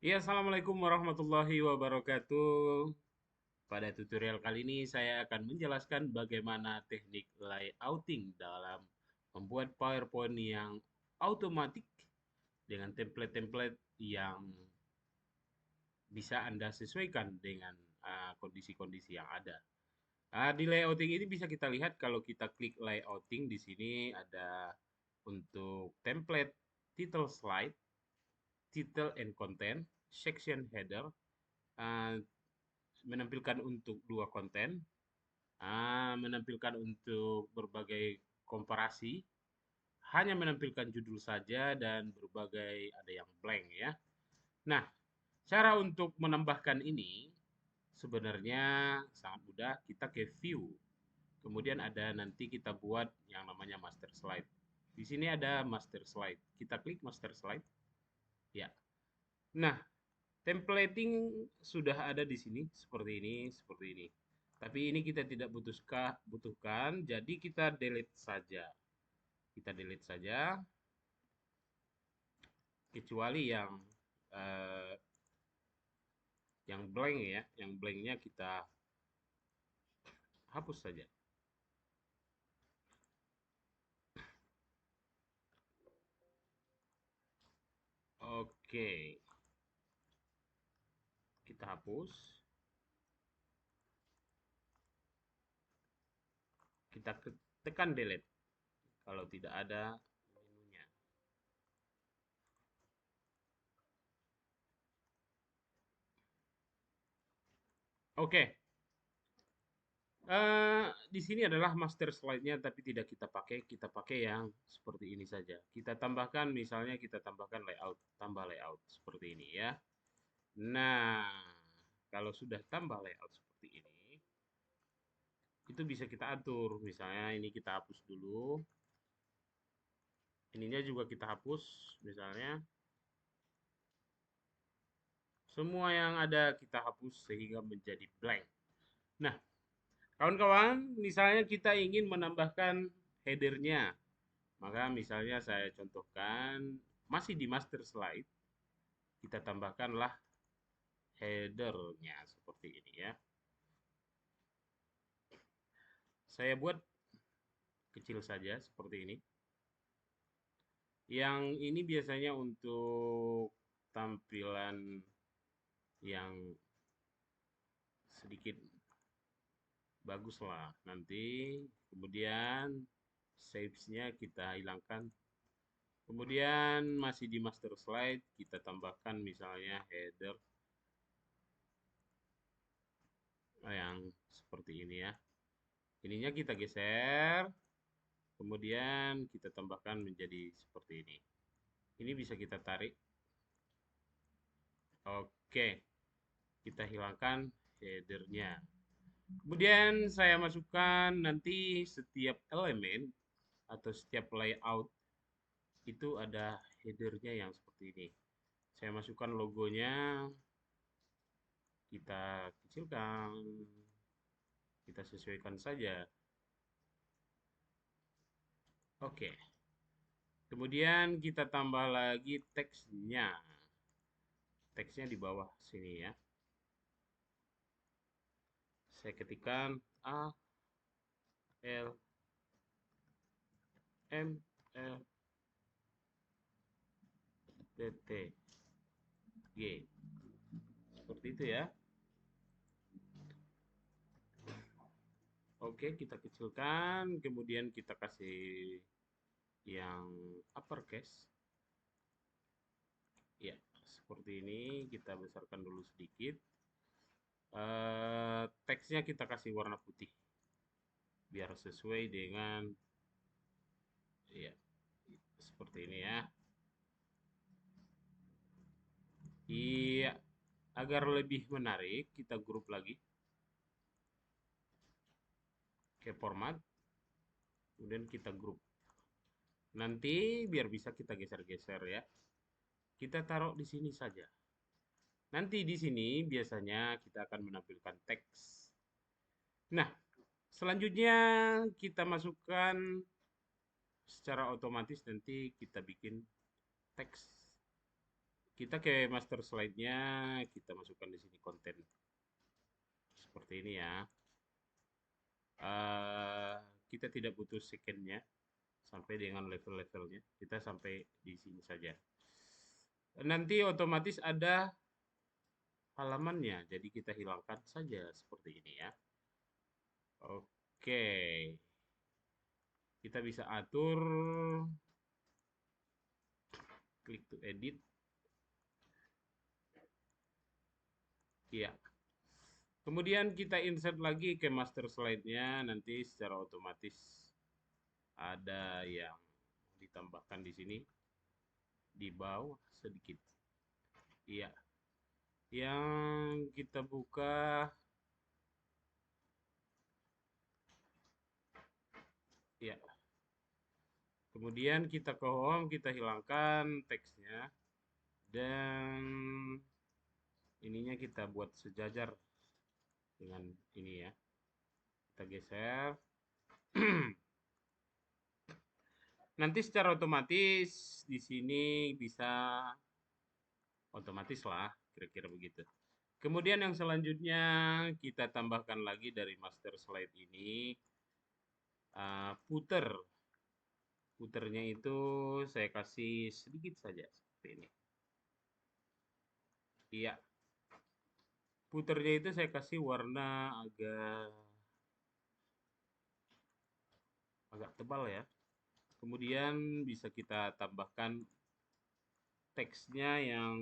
Ya, assalamualaikum warahmatullahi wabarakatuh. Pada tutorial kali ini saya akan menjelaskan bagaimana teknik layouting dalam membuat PowerPoint yang otomatis dengan template-template yang bisa Anda sesuaikan dengan kondisi-kondisi yang ada. Di layouting ini bisa kita lihat kalau kita klik layouting di sini ada untuk template, title slide, title and content, section header, uh, menampilkan untuk dua konten, menampilkan untuk berbagai komparasi, hanya menampilkan judul saja dan berbagai ada yang blank ya. Nah, cara untuk menambahkan ini sebenarnya sangat mudah. Kita ke view, kemudian ada nanti kita buat yang namanya master slide. Di sini ada master slide. Kita klik master slide. Ya. Nah, templating sudah ada di sini seperti ini, seperti ini. Tapi ini kita tidak butuhkan, jadi kita delete saja. Kita delete saja, kecuali eh, yang blank ya, yang blanknya kita hapus saja. Oke, kita hapus, kita tekan delete kalau tidak ada menunya. Oke, di sini adalah master slide-nya tapi tidak kita pakai yang seperti ini saja. Kita tambahkan misalnya kita tambahkan layout, tambah layout seperti ini ya. Nah, kalau sudah tambah layout seperti ini, itu bisa kita atur. Misalnya ini kita hapus dulu, ininya juga kita hapus misalnya. Semua yang ada kita hapus sehingga menjadi blank. Nah, kawan-kawan, misalnya kita ingin menambahkan headernya. Maka misalnya saya contohkan masih di master slide, kita tambahkanlah headernya seperti ini ya. Saya buat kecil saja seperti ini. Yang ini biasanya untuk tampilan yang sedikit bagus lah. Nanti kemudian shapes-nya kita hilangkan. Kemudian masih di master slide kita tambahkan misalnya header yang seperti ini ya. Ininya kita geser, kemudian kita tambahkan menjadi seperti ini. Ini bisa kita tarik. Oke, kita hilangkan headernya. Kemudian saya masukkan nanti setiap elemen atau setiap layout itu ada headernya yang seperti ini. Saya masukkan logonya, kita kecilkan, kita sesuaikan saja. Oke, kemudian kita tambah lagi teksnya. Teksnya di bawah sini ya. Saya ketikkan A L M L T T G. Seperti itu ya. Oke, kita kecilkan, kemudian kita kasih yang uppercase. Ya, seperti ini. Kita besarkan dulu sedikit. Teksnya kita kasih warna putih biar sesuai dengan ya seperti ini ya. Iya, agar lebih menarik kita grup lagi ke format, kemudian kita grup. Nanti biar bisa kita geser-geser ya. Kita taruh di sini saja. Nanti di sini biasanya kita akan menampilkan teks. Nah, selanjutnya kita masukkan secara otomatis nanti kita bikin teks. Kita ke master slide-nya, kita masukkan di sini konten seperti ini ya. Eh, kita tidak butuh second-nya sampai dengan level-levelnya. Kita sampai di sini saja. Nanti otomatis ada halamannya, jadi kita hilangkan saja seperti ini ya. Oke, kita bisa atur, klik to edit. Ya, kemudian kita insert lagi ke master slide-nya, nanti secara otomatis ada yang ditambahkan di sini di bawah sedikit. Iya, yang kita buka, ya. Kemudian kita ke home, kita hilangkan teksnya dan ininya kita buat sejajar dengan ini ya. Kita geser. Nanti secara otomatis di sini bisa otomatis lah, kira-kira begitu. Kemudian yang selanjutnya kita tambahkan lagi dari master slide ini footer. Footernya itu saya kasih sedikit saja seperti ini. Iya, footernya itu saya kasih warna agak agak tebal ya. Kemudian bisa kita tambahkan teksnya yang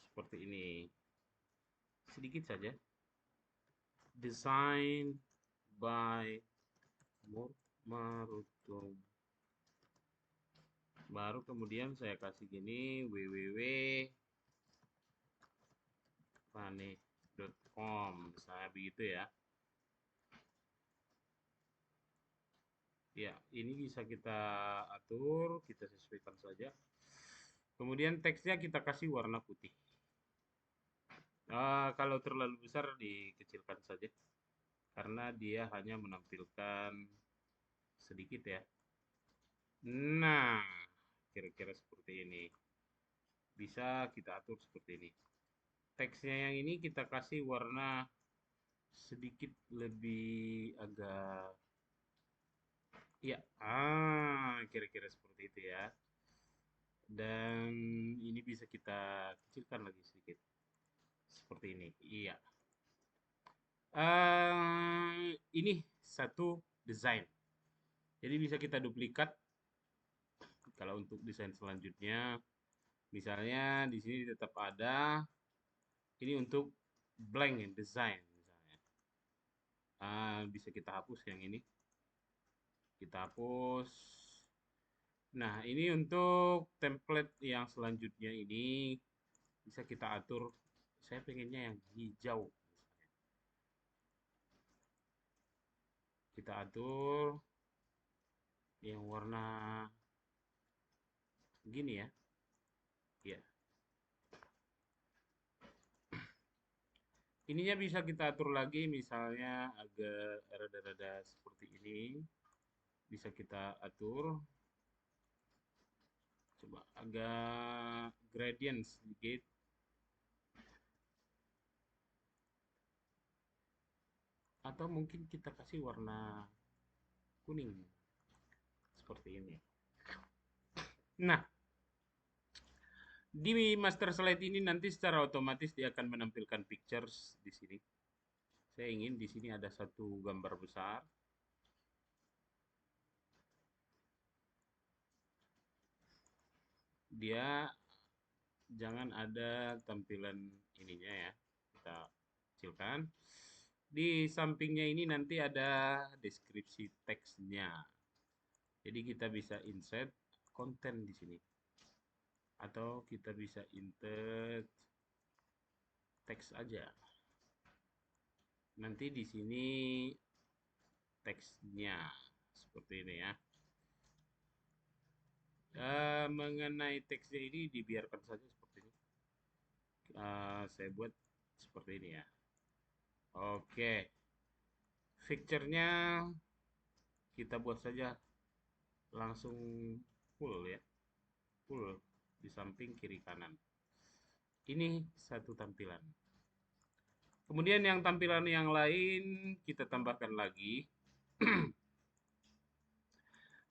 seperti ini. Sedikit saja. Design by Marutung. Baru kemudian saya kasih gini www.pane.com misalnya begitu ya. Ya, ini bisa kita atur, kita sesuaikan saja. Kemudian teksnya kita kasih warna putih. Kalau terlalu besar dikecilkan saja, karena dia hanya menampilkan sedikit ya. Nah, kira-kira seperti ini. Bisa kita atur seperti ini. Teksnya yang ini kita kasih warna sedikit lebih agak, ya, kira-kira seperti itu ya. Dan ini bisa kita kecilkan lagi sedikit. Seperti ini. Iya. Ini satu desain. Jadi bisa kita duplikat kalau untuk desain selanjutnya. Misalnya di sini tetap ada. Ini untuk blank design misalnya. Bisa kita hapus yang ini. Kita hapus. Nah, ini untuk template yang selanjutnya ini bisa kita atur. Saya pengennya yang hijau. Kita atur yang warna gini ya. Ya. Ininya bisa kita atur lagi misalnya agak rada-rada seperti ini. Bisa kita atur. Coba agak gradient sedikit. Atau mungkin kita kasih warna kuning. Seperti ini. Nah, di master slide ini nanti secara otomatis dia akan menampilkan pictures di sini. Saya ingin di sini ada satu gambar besar. Dia jangan ada tampilan ininya ya. Kita kecilkan. Di sampingnya ini nanti ada deskripsi teksnya. Jadi kita bisa insert konten di sini. Atau kita bisa insert teks aja. Nanti di sini teksnya seperti ini ya. Mengenai teksnya ini dibiarkan saja seperti ini. Saya buat seperti ini ya. Oke, picture-nya kita buat saja langsung full ya, full. di samping kiri kanan. Ini satu tampilan. Kemudian yang tampilan yang lain kita tambahkan lagi,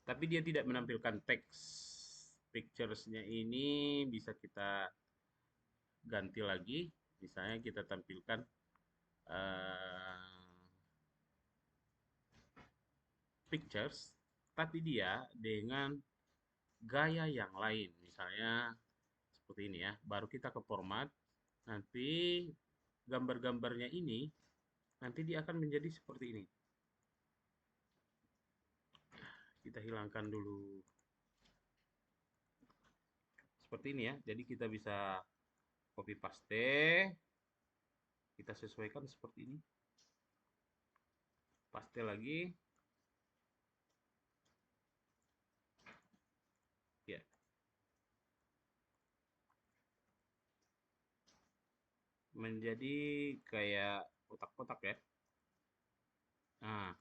tapi dia tidak menampilkan teks. Pictures-nya ini bisa kita ganti lagi. Misalnya kita tampilkan eh, pictures, tapi dia dengan gaya yang lain. Misalnya seperti ini ya. Baru kita ke format, nanti gambar-gambarnya ini nanti dia akan menjadi seperti ini. Kita hilangkan dulu seperti ini ya. Jadi kita bisa copy paste, kita sesuaikan seperti ini. Paste lagi. Ya, menjadi kayak kotak-kotak ya. Nah,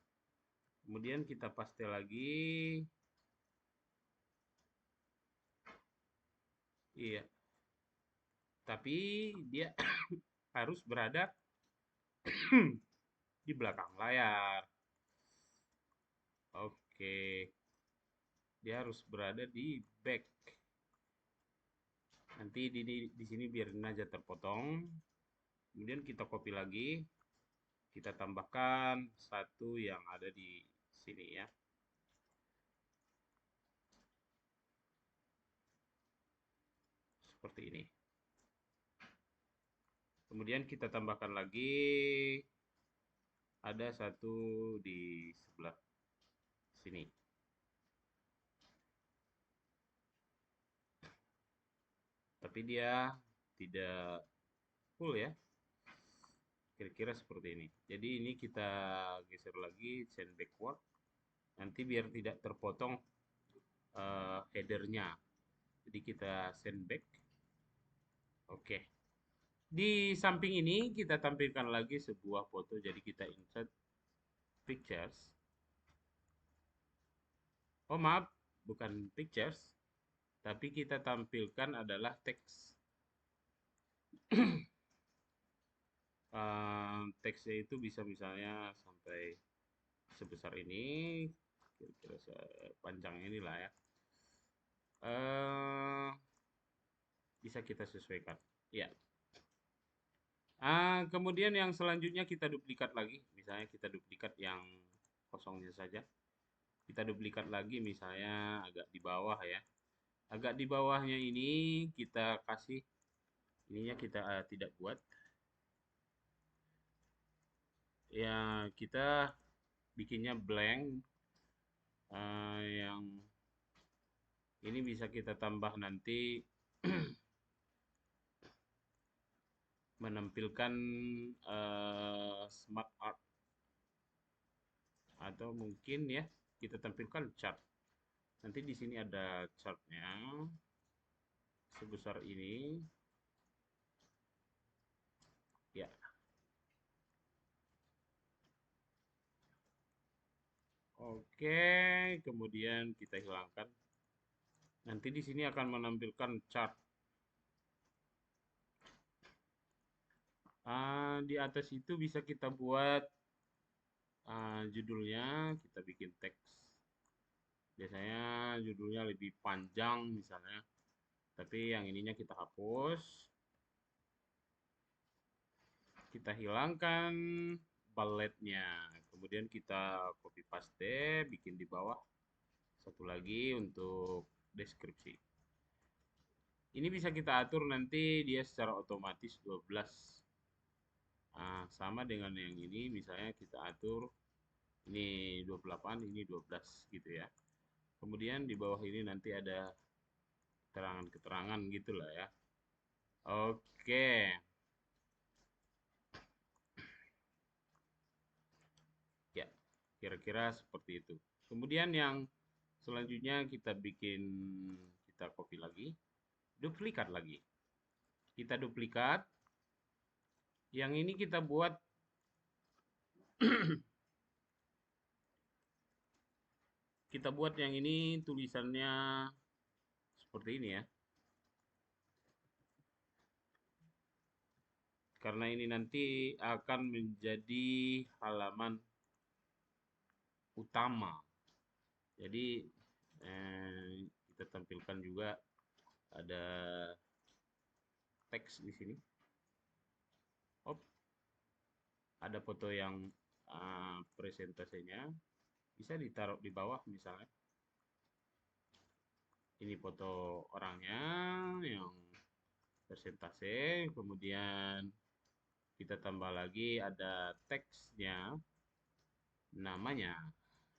kemudian kita paste lagi. Iya, tapi dia harus berada di belakang layar. Oke, dia harus berada di back. Nanti di sini biarin aja terpotong. Kemudian kita copy lagi, kita tambahkan satu yang ada di sini ya. Seperti ini. Kemudian kita tambahkan lagi ada satu di sebelah sini. Tapi dia tidak full ya. Kira-kira seperti ini. Jadi ini kita geser lagi, send backward. Nanti biar tidak terpotong headernya. Jadi kita send back. Oke. Di samping ini kita tampilkan lagi sebuah foto. Jadi kita insert pictures. Oh maaf, bukan pictures. Tapi kita tampilkan adalah teks. Teksnya itu bisa misalnya sampai sebesar ini. Kira-kira panjang inilah ya. eh Bisa kita sesuaikan. Ya. Kemudian yang selanjutnya kita duplikat lagi. Misalnya kita duplikat yang kosongnya saja. Kita duplikat lagi misalnya agak di bawah ya. Agak di bawahnya ini kita kasih ininya kita tidak buat. Ya, kita bikinnya blank. Yang ini bisa kita tambah nanti menampilkan smart art atau mungkin ya kita tampilkan chart. Nanti di sini ada chartnya sebesar ini. Ya, oke. Kemudian kita hilangkan. Nanti di sini akan menampilkan chart. Di atas itu bisa kita buat judulnya, kita bikin teks. Biasanya judulnya lebih panjang misalnya. Tapi yang ininya kita hapus. Kita hilangkan balletnya. Kemudian kita copy paste, bikin di bawah. Satu lagi untuk deskripsi. Ini bisa kita atur nanti dia secara otomatis 12. Sama dengan yang ini, misalnya kita atur ini 28, ini 12 gitu ya. Kemudian di bawah ini nanti ada keterangan-keterangan gitulah ya. Oke. Ya, kira-kira seperti itu. Kemudian yang selanjutnya kita copy lagi, duplikat lagi. Kita duplikat. Yang ini kita buat kita buat yang ini tulisannya seperti ini ya. karena ini nanti akan menjadi halaman utama. Jadi kita tampilkan juga ada teks di sini. Oh, ada foto yang presentasinya bisa ditaruh di bawah misalnya. Ini foto orangnya yang presentasi, kemudian kita tambah lagi ada teksnya, namanya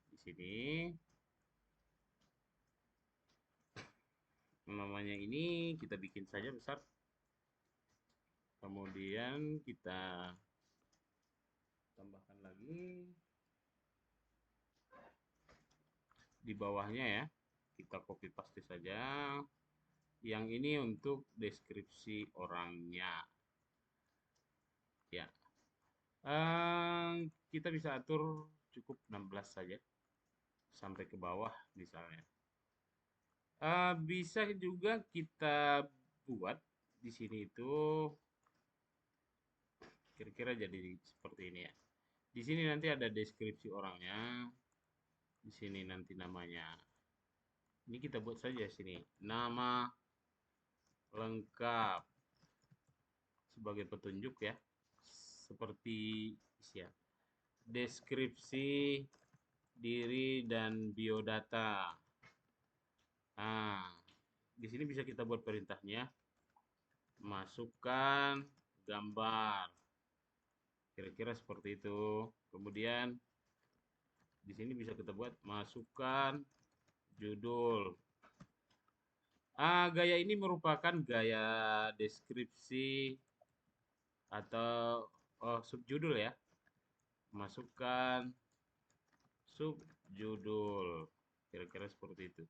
di sini. Namanya ini kita bikin saja besar. Kemudian kita tambahkan lagi di bawahnya ya. Kita copy paste saja. Yang ini untuk deskripsi orangnya. Ya. Kita bisa atur cukup 16 saja sampai ke bawah misalnya. Bisa juga kita buat di sini itu kira-kira jadi seperti ini ya. Di sini nanti ada deskripsi orangnya. Di sini nanti namanya. Ini kita buat saja sini. Nama lengkap sebagai petunjuk ya. Seperti ya. Deskripsi diri dan biodata. Nah, di sini bisa kita buat perintahnya. Masukkan gambar. Kira-kira seperti itu. Kemudian di sini bisa kita buat masukkan judul. Gaya ini merupakan gaya deskripsi atau subjudul ya. Masukkan subjudul. Kira-kira seperti itu.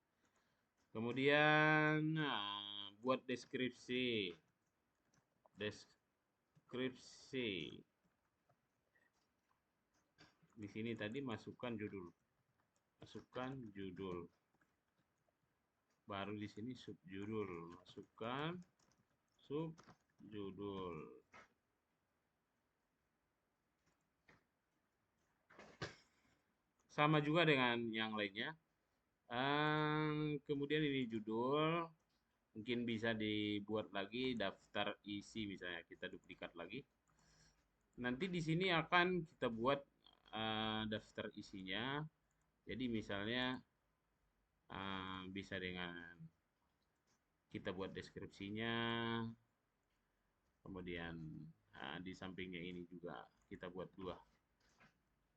Kemudian buat deskripsi. Deskripsi. Di sini tadi masukkan judul. Masukkan judul. Baru di sini subjudul. Masukkan subjudul. Sama juga dengan yang lainnya. Kemudian ini judul. Mungkin bisa dibuat lagi daftar isi misalnya. Kita duplikat lagi. Nanti di sini akan kita buat daftar isinya. Jadi misalnya bisa dengan kita buat deskripsinya, kemudian di sampingnya ini juga kita buat dua,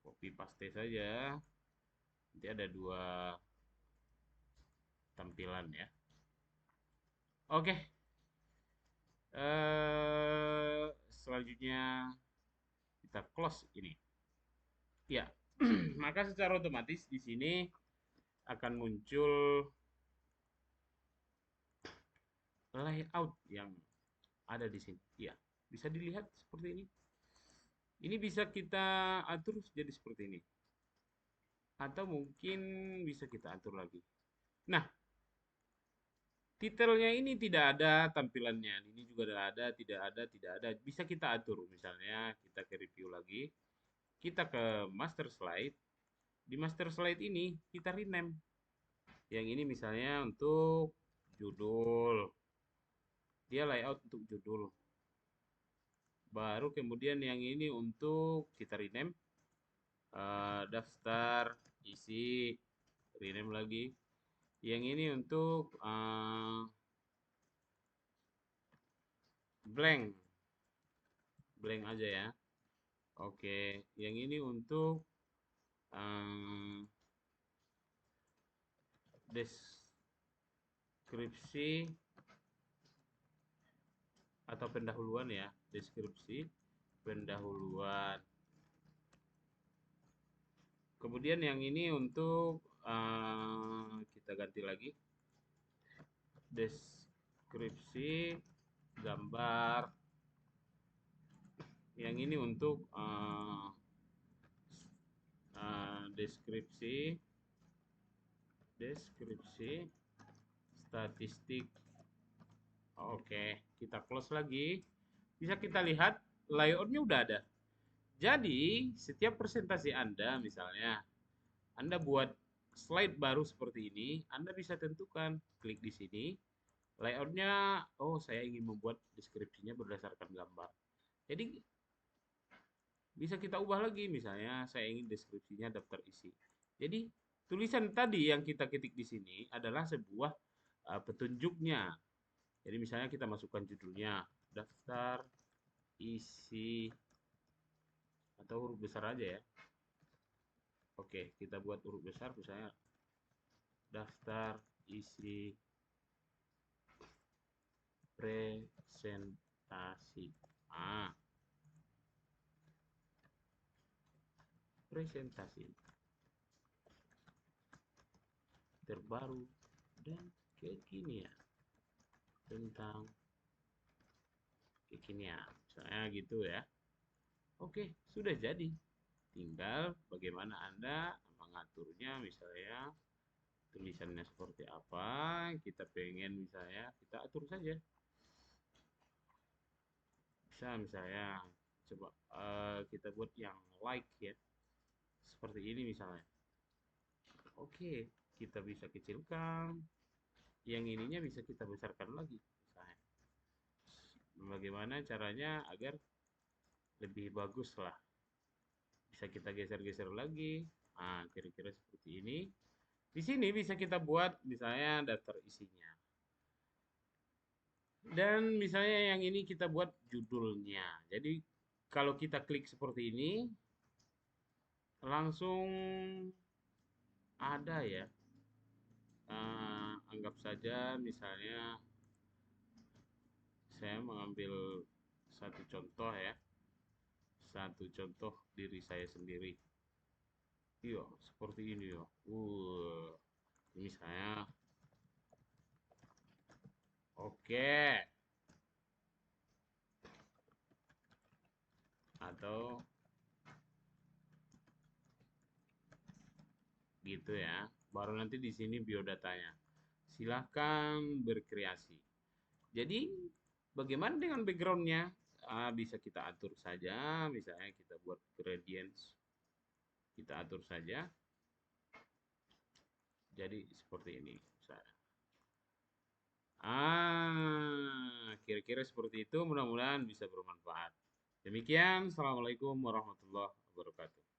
copy paste saja, nanti ada dua tampilan ya. Oke, selanjutnya kita close ini. Ya, maka secara otomatis di sini akan muncul layout yang ada di sini. Ya, bisa dilihat seperti ini. Ini bisa kita atur jadi seperti ini. Atau mungkin bisa kita atur lagi. Nah, titelnya ini tidak ada tampilannya. Ini juga tidak ada, tidak ada. Bisa kita atur. Misalnya kita ke review lagi. Kita ke master slide. Di master slide ini kita rename. Yang ini misalnya untuk judul. Dia layout untuk judul. Baru kemudian yang ini untuk kita rename daftar isi, rename lagi. Yang ini untuk blank, blank aja ya. Oke, yang ini untuk deskripsi atau pendahuluan ya, deskripsi pendahuluan. Kemudian yang ini untuk kita ganti lagi deskripsi gambar. Yang ini untuk deskripsi statistik. Oke, kita close lagi. Bisa kita lihat layoutnya udah ada. Jadi, setiap presentasi Anda misalnya, Anda buat slide baru seperti ini, Anda bisa tentukan, klik di sini, layoutnya, oh saya ingin membuat deskripsinya berdasarkan gambar. Jadi, bisa kita ubah lagi, misalnya saya ingin deskripsinya daftar isi. Jadi, tulisan tadi yang kita ketik di sini adalah sebuah petunjuknya. Jadi, misalnya kita masukkan judulnya, daftar isi, atau huruf besar aja ya. Oke, kita buat huruf besar, misalnya daftar isi presentasi. Ah, presentasi terbaru dan kekinian tentang kekinian. Misalnya gitu ya. Oke, sudah jadi. Tinggal bagaimana Anda mengaturnya, misalnya tulisannya seperti apa, kita pengen misalnya, kita atur saja. Bisa misalnya, coba kita buat yang like ya, seperti ini misalnya. Oke, kita bisa kecilkan, yang ininya bisa kita besarkan lagi misalnya. Bagaimana caranya agar lebih bagus lah. Bisa kita geser-geser lagi. Nah, kira-kira seperti ini. Di sini bisa kita buat misalnya daftar isinya. Dan misalnya yang ini kita buat judulnya. Jadi kalau kita klik seperti ini, langsung ada ya. Anggap saja misalnya saya mengambil satu contoh ya. Satu contoh diri saya sendiri. Iya, seperti ini ya. Ini saya. Oke. Atau gitu ya. Baru nanti di sini biodatanya. Silahkan berkreasi. Jadi, bagaimana dengan backgroundnya? Bisa kita atur saja, misalnya kita buat gradients, kita atur saja. Jadi seperti ini. Misalnya. Kira-kira seperti itu. Mudah-mudahan bisa bermanfaat. Demikian, assalamualaikum warahmatullahi wabarakatuh.